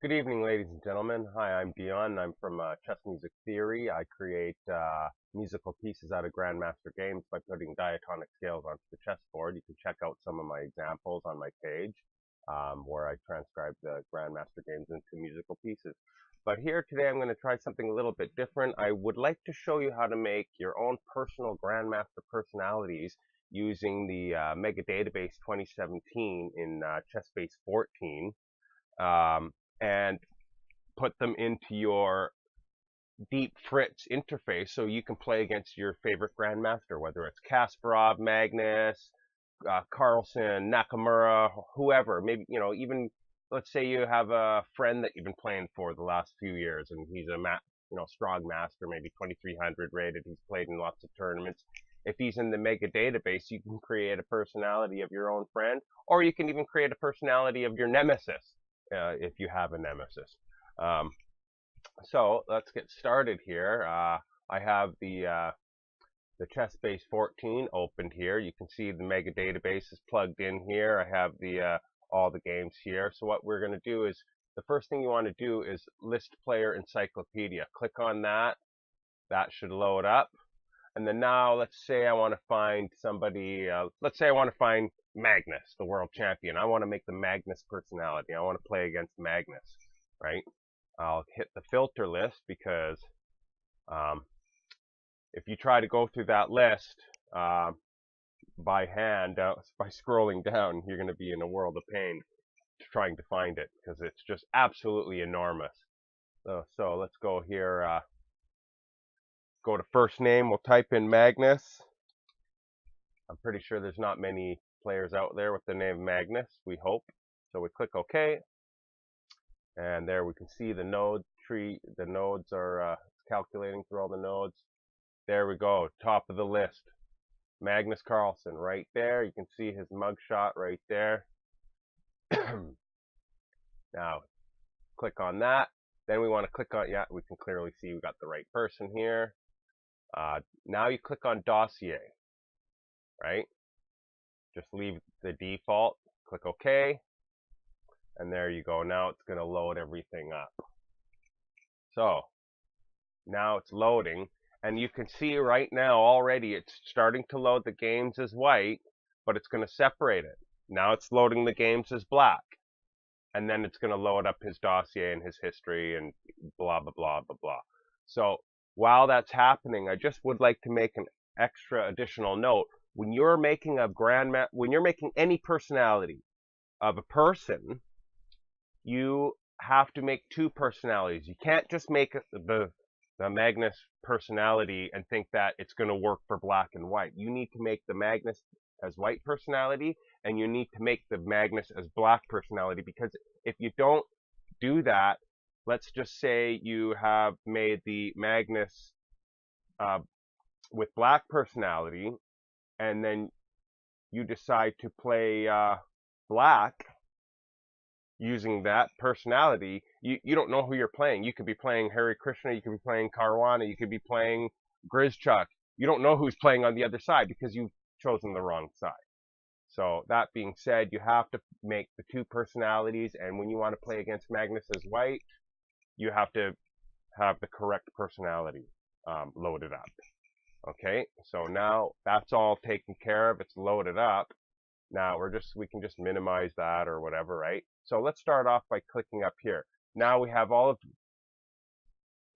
Good evening, ladies and gentlemen. Hi, I'm Dion. I'm from Chess Music Theory. I create musical pieces out of Grandmaster games by putting diatonic scales onto the chessboard. You can check out some of my examples on my page where I transcribe the Grandmaster games into musical pieces. But here today, I'm going to try something a little bit different. I would like to show you how to make your own personal Grandmaster personalities using the Mega Database 2017 in Chessbase 14. And put them into your deep fritz interface so you can play against your favorite grandmaster, whether it's Kasparov, Magnus, Carlsen, Nakamura, whoever. Maybe, even let's say you have a friend that you've been playing for the last few years and he's a strong master, maybe 2300 rated. He's played in lots of tournaments. If he's in the mega database, you can create a personality of your own friend, or you can even create a personality of your nemesis if you have a nemesis. Um, so let's get started here. I have the Chessbase 14 opened here. You can see the mega database is plugged in here. I have the all the games here. So what we're going to do is the first thing you want to do is list player encyclopedia. Click on that. That should load up. And then now let's say I want to find somebody. Let's say I want to find Magnus, the world champion. I want to make the Magnus personality. I want to play against Magnus, right? I'll hit the filter list because um, if you try to go through that list by hand, by scrolling down, you're going to be in a world of pain trying to find it because it's just absolutely enormous. So let's go here. Go to first name. We'll type in Magnus. I'm pretty sure there's not many players out there with the name Magnus, we hope. So we click OK. And there we can see the node tree. The nodes are calculating through all the nodes. There we go, top of the list. Magnus Carlsen right there. You can see his mugshot right there. Now, click on that. Then we want to click on, yeah, we can clearly see we got the right person here. Now you click on dossier, right? Just leave the default, click OK. And there you go. Now it's going to load everything up. So now it's loading. And you can see right now already it's starting to load the games as white, but it's going to separate it. Now it's loading the games as black. And then it's going to load up his dossier and his history and blah, blah, blah, blah, blah. So while that's happening, I just would like to make an extra additional note. When you're making when you're making any personality of a person, you have to make two personalities. You can't just make the Magnus personality and think that it's going to work for black and white. You need to make the Magnus as white personality, and you need to make the Magnus as black personality, because if you don't do that, let's just say you have made the Magnus with black personality, and then you decide to play black using that personality, you don't know who you're playing. You could be playing Hare Krishna, you could be playing Caruana, you could be playing Grizzchuk. You don't know who's playing on the other side because you've chosen the wrong side. So that being said, you have to make the two personalities, and when you want to play against Magnus as white, you have to have the correct personality loaded up. Okay, so now that's all taken care of. It's loaded up. Now we can just minimize that or whatever, right? So let's start off by clicking up here. Now we have all of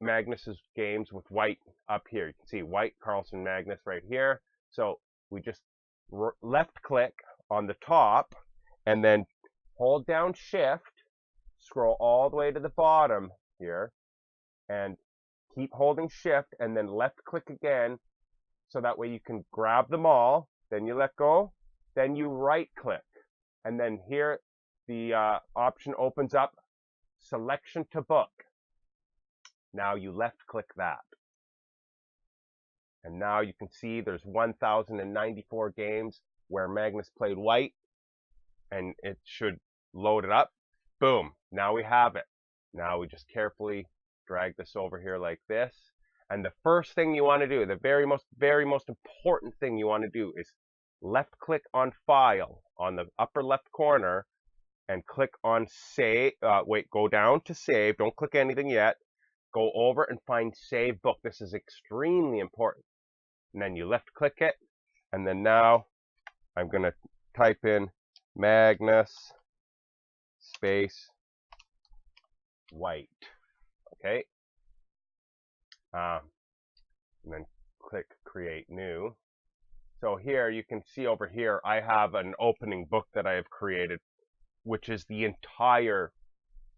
Magnus's games with white up here. You can see white, Carlsen, Magnus right here. So we just left click on the top and then hold down shift, scroll all the way to the bottom here, and keep holding shift and then left click again, so that way you can grab them all. Then you let go. Then you right click, and then here the option opens up, selection to book. Now you left click that. And now you can see there's 1,094 games where Magnus played white, and it should load it up. Boom, now we have it. Now we just carefully drag this over here like this. And the first thing you want to do, the very most important thing you want to do is left click on file on the upper left corner and click on save. Wait, go down to save. Don't click anything yet. Go over and find save book. This is extremely important. And then you left click it. And then now I'm going to type in Magnus space white. Okay. And then click create new. So here you can see over here, I have an opening book that I have created, which is the entire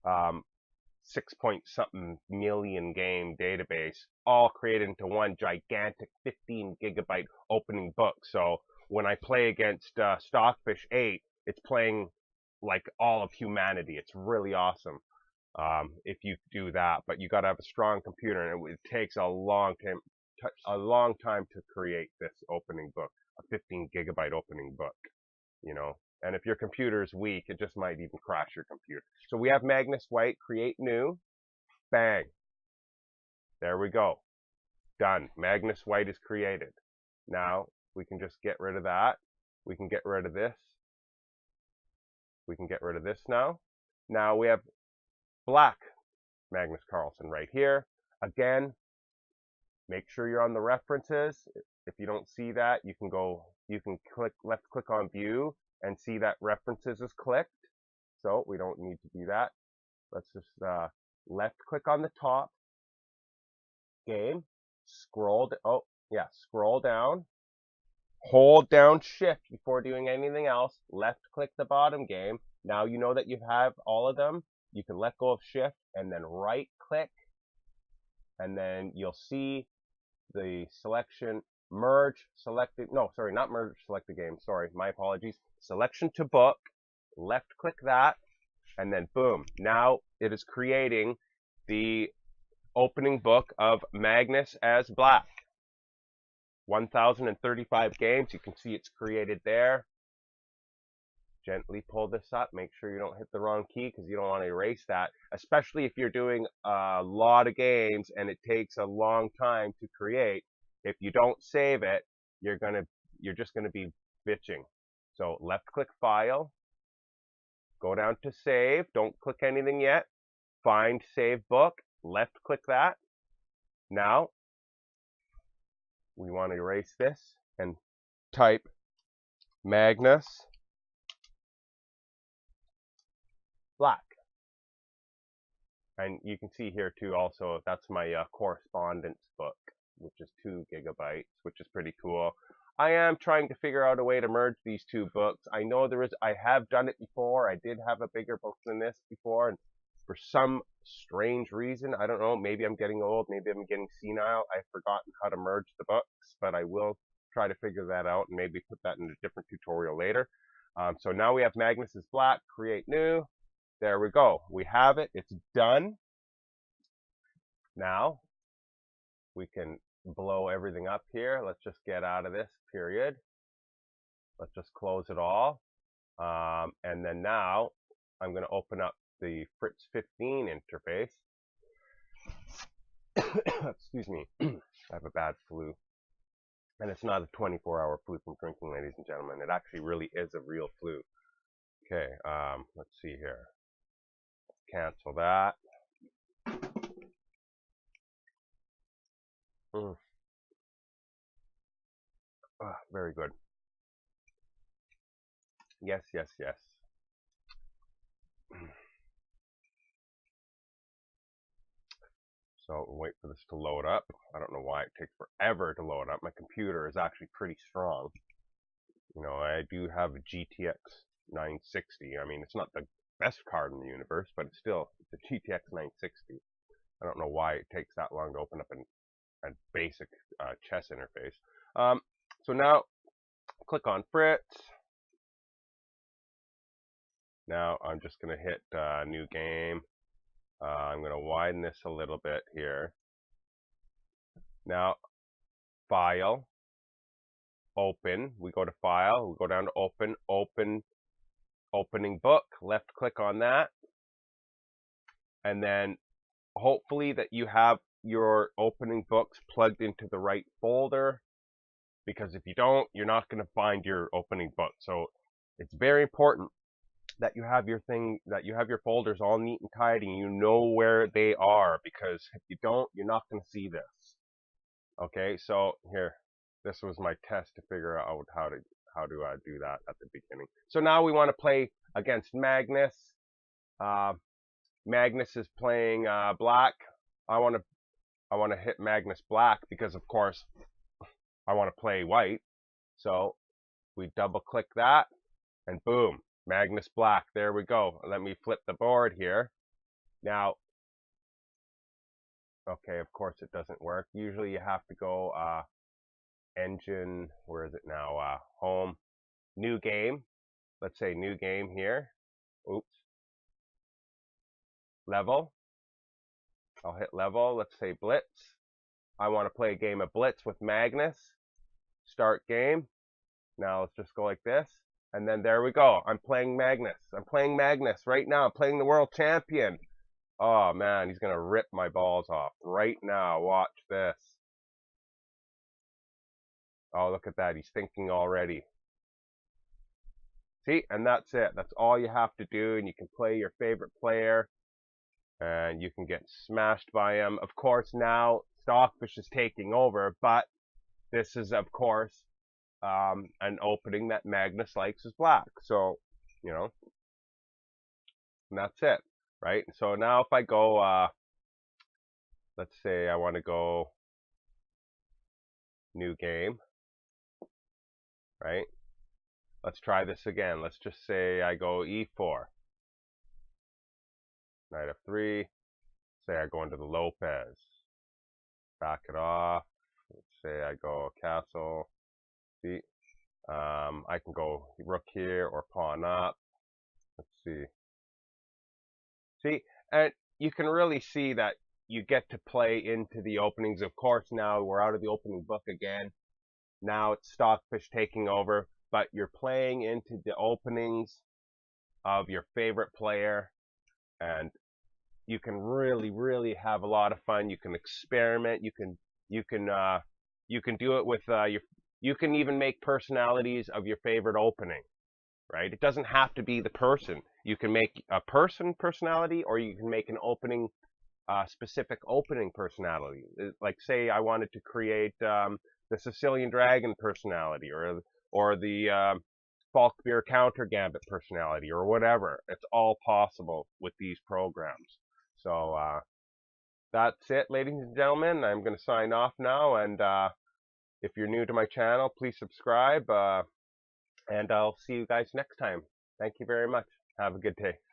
6-point-something million game database, all created into one gigantic 15 gigabyte opening book. So when I play against Stockfish 8, it's playing like all of humanity. It's really awesome if you do that, but you got to have a strong computer, and it takes a long time to create this opening book, a 15 gigabyte opening book, you know. And if your computer is weak, it just might even crash your computer. So we have Magnus White, create new, bang. There we go. Done. Magnus White is created. Now we can just get rid of that. We can get rid of this. We can get rid of this now. Now we have black Magnus Carlsen right here. Again, make sure you're on the references. If you don't see that, you can left click on view and see that references is clicked. So we don't need to do that. Let's just left click on the top game, scroll down, hold down shift before doing anything else, left click the bottom game. Now you know that you have all of them. You can let go of shift and then right click, and then you'll see the selection merge selected. No, sorry, not merge selected game. Sorry, my apologies. Selection to book, left click that, and then boom. Now it is creating the opening book of Magnus as black. 1035 games. You can see it's created there. Gently pull this up. Make sure you don't hit the wrong key because you don't want to erase that, especially if you're doing a lot of games and it takes a long time to create. If you don't save it, you're just gonna be bitching. So left click file, go down to save. Don't click anything yet. Find save book. Left click that. Now we want to erase this and type Magnus black. And you can see here too also, that's my correspondence book, which is 2 gigabytes, which is pretty cool. I am trying to figure out a way to merge these two books. I know I have done it before. I did have a bigger book than this before, and for some strange reason, I don't know, maybe I'm getting old, maybe I'm getting senile, I've forgotten how to merge the books, but I will try to figure that out and maybe put that in a different tutorial later. So now we have Magnus is black, create new. There we go. We have it. It's done. Now we can blow everything up here. Let's just get out of this period. Let's just close it all. And then now I'm going to open up the Fritz 15 interface. Excuse me. I have a bad flu. And it's not a 24-hour flu from drinking, ladies and gentlemen. It actually really is a real flu. Okay, let's see here. Cancel that. Very good. Yes, yes, yes. So wait for this to load up. I don't know why it takes forever to load up. My computer is actually pretty strong. You know, I do have a GTX 960. I mean, it's not the best card in the universe, but it's still a GTX 960. I don't know why it takes that long to open up a basic chess interface. So now click on Fritz. Now I'm just going to hit new game. I'm going to widen this a little bit here. Now, file, open. We go to file, we go down to open, opening book. Left click on that. And then hopefully that you have your opening books plugged into the right folder, because if you don't, you're not going to find your opening book. So it's very important that you have your folders all neat and tidy, and you know where they are, because if you don't, you're not going to see this. Okay, so here, this was my test to figure out how to do that at the beginning. So now we want to play against Magnus. Magnus is playing black. I want to hit Magnus black because, of course, I want to play white. So we double click that, and boom, Magnus black. There we go. Let me flip the board here. Now, okay, of course it doesn't work. Usually you have to go engine, where is it now? Home, new game. Let's say new game here. Oops. Level. I'll hit level. Let's say Blitz. I want to play a game of Blitz with Magnus. Start game. Now let's just go like this. And then there we go. I'm playing Magnus. I'm playing Magnus right now. I'm playing the world champion. Oh man, he's going to rip my balls off right now. Watch this. Oh, look at that. He's thinking already. See, and that's it. That's all you have to do, and you can play your favorite player, and you can get smashed by him. Of course, now Stockfish is taking over, but this is, of course, an opening that Magnus likes is black. So, you know, and that's it, right? So now if I go, let's say I want to go new game, right? Let's try this again. Let's just say I go e4. Knight f3. Say I go into the Lopez. Back it off. Let's say I go castle. See? I can go rook here or pawn up. Let's see. See? And you can really see that you get to play into the openings. Of course, now we're out of the opening book again. Now it's Stockfish taking over, but you're playing into the openings of your favorite player, and you can really, really have a lot of fun. You can experiment. You can do it with you can even make personalities of your favorite opening, right? It doesn't have to be the person. You can make a personality, or you can make an opening, specific opening personality. Like, say I wanted to create the Sicilian Dragon personality, or the Falkbeer Counter Gambit personality, or whatever. It's all possible with these programs. So that's it, ladies and gentlemen. I'm going to sign off now, and if you're new to my channel, please subscribe, and I'll see you guys next time. Thank you very much. Have a good day.